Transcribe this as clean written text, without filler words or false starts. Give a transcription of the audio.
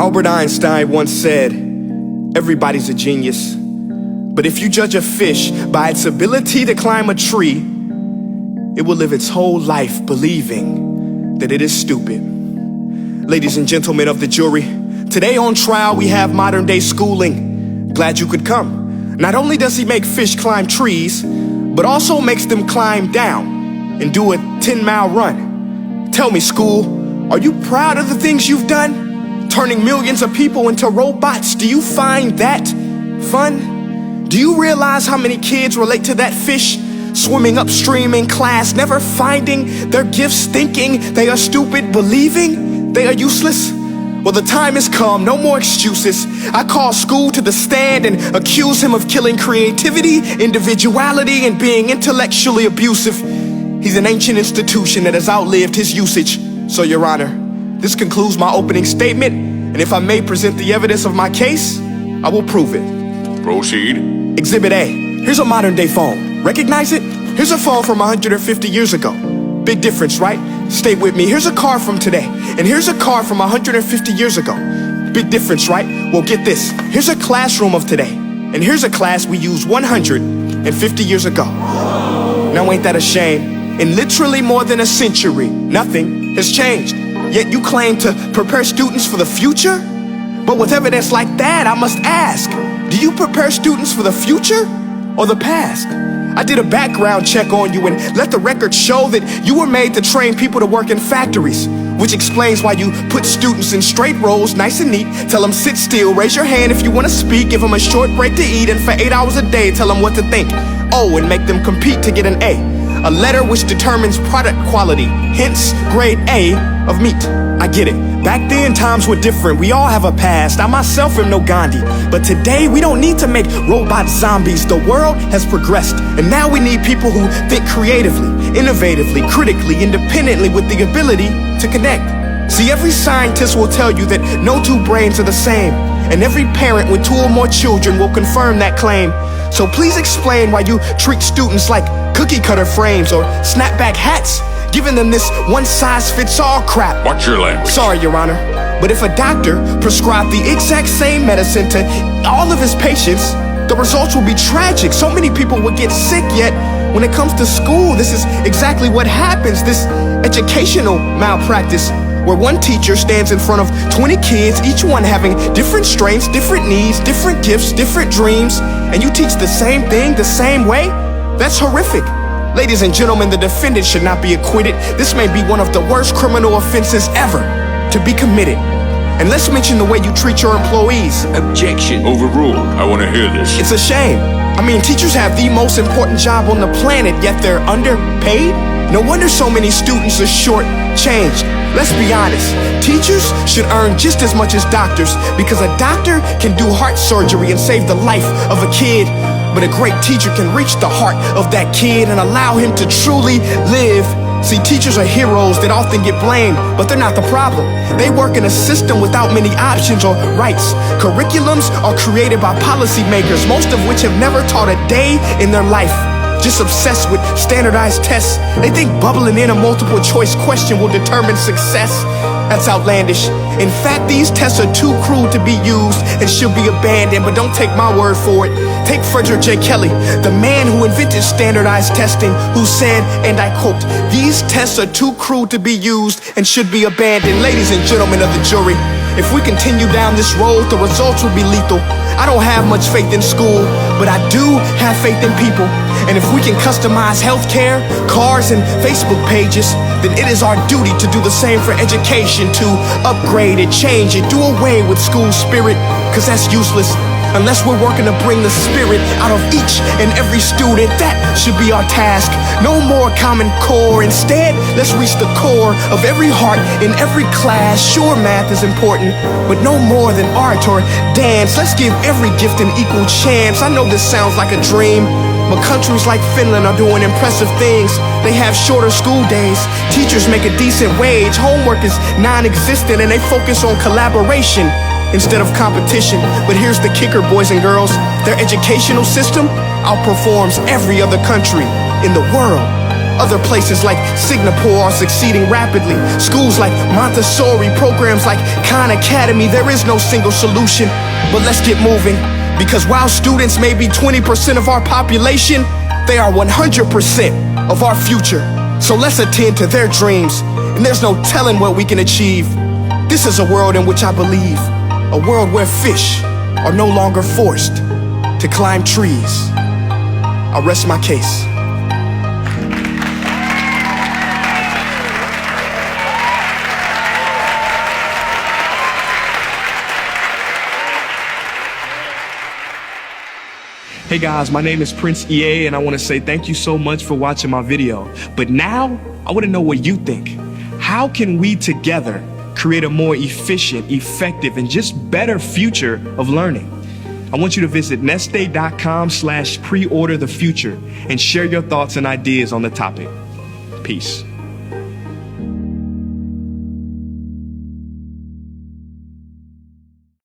Albert Einstein once said, "Everybody's a genius. But if you judge a fish by its ability to climb a tree, it will live its whole life believing that it is stupid." Ladies and gentlemen of the jury, today on trial we have modern day schooling. Glad you could come. Not only does he make fish climb trees, but also makes them climb down and do a 10-mile run. Tell me, school, are you proud of the things you've done? Turning millions of people into robots, do you find that fun? Do you realize how many kids relate to that fish swimming upstream in class, never finding their gifts, thinking they are stupid, believing they are useless? Well, the time has come, no more excuses. I call school to the stand and accuse him of killing creativity, individuality, and being intellectually abusive. He's an ancient institution that has outlived his usage. So, Your Honor, this concludes my opening statement, and if I may present the evidence of my case, I will prove it. Proceed. Exhibit A. Here's a modern day phone. Recognize it? Here's a phone from 150 years ago. Big difference, right? Stay with me. Here's a car from today, and here's a car from 150 years ago. Big difference, right? Well, get this. Here's a classroom of today, and here's a class we used 150 years ago. Now, ain't that a shame? In literally more than a century, nothing has changed. Yet you claim to prepare students for the future? But with evidence like that, I must ask, do you prepare students for the future or the past? I did a background check on you and let the record show that you were made to train people to work in factories, which explains why you put students in straight rows, nice and neat, tell them sit still, raise your hand if you want to speak, give them a short break to eat, and for 8 hours a day, tell them what to think. Oh, and make them compete to get an A letter which determines product quality, hence grade A of meat. I get it. Back then, times were different. We all have a past. I myself am no Gandhi. But today, we don't need to make robot zombies. The world has progressed. And now we need people who think creatively, innovatively, critically, independently, with the ability to connect. See, every scientist will tell you that no two brains are the same. And every parent with 2 or more children will confirm that claim. So please explain why you treat students like cookie cutter frames or snapback hats, giving them this one-size-fits-all crap. Watch your language. Sorry, Your Honor, but if a doctor prescribed the exact same medicine to all of his patients, the results will be tragic. So many people would get sick, yet when it comes to school, this is exactly what happens. This educational malpractice, where one teacher stands in front of 20 kids, each one having different strengths, different needs, different gifts, different dreams, and you teach the same thing the same way? That's horrific. Ladies and gentlemen, the defendant should not be acquitted. This may be one of the worst criminal offenses ever to be committed. And let's mention the way you treat your employees. Objection. Overruled. I want to hear this. It's a shame. I mean, teachers have the most important job on the planet, yet they're underpaid? No wonder so many students are short-changed. Let's be honest, teachers should earn just as much as doctors, because a doctor can do heart surgery and save the life of a kid, but a great teacher can reach the heart of that kid and allow him to truly live. See, teachers are heroes that often get blamed, but they're not the problem. They work in a system without many options or rights. Curriculums are created by policymakers, most of which have never taught a day in their life. Just obsessed with standardized tests. They think bubbling in a multiple choice question will determine success. That's outlandish. In fact, these tests are too cruel to be used and should be abandoned, but don't take my word for it. Take Frederick J. Kelly, the man who invented standardized testing, who said, and I quote, "These tests are too cruel to be used and should be abandoned." Ladies and gentlemen of the jury, if we continue down this road, the results will be lethal. I don't have much faith in school, but I do have faith in people. And if we can customize healthcare, cars, and Facebook pages, then it is our duty to do the same for education, to upgrade it, change it, do away with school spirit, because that's useless. Unless we're working to bring the spirit out of each and every student, that should be our task. No more Common Core. Instead, let's reach the core of every heart in every class. Sure, math is important, but no more than art or dance. Let's give every gift an equal chance. I know this sounds like a dream, but countries like Finland are doing impressive things. They have shorter school days, teachers make a decent wage, homework is non-existent, and they focus on collaboration instead of competition. But here's the kicker, boys and girls. Their educational system outperforms every other country in the world. Other places like Singapore are succeeding rapidly. Schools like Montessori, programs like Khan Academy. There is no single solution, but let's get moving. Because while students may be 20% of our population, they are 100% of our future. So let's attend to their dreams, and there's no telling what we can achieve. This is a world in which I believe, a world where fish are no longer forced to climb trees. I rest my case. Hey guys, my name is Prince EA, and I want to say thank you so much for watching my video. But now, I want to know what you think. How can we together create a more efficient, effective, and just better future of learning? I want you to visit nestday.com/preorder the future and share your thoughts and ideas on the topic. Peace.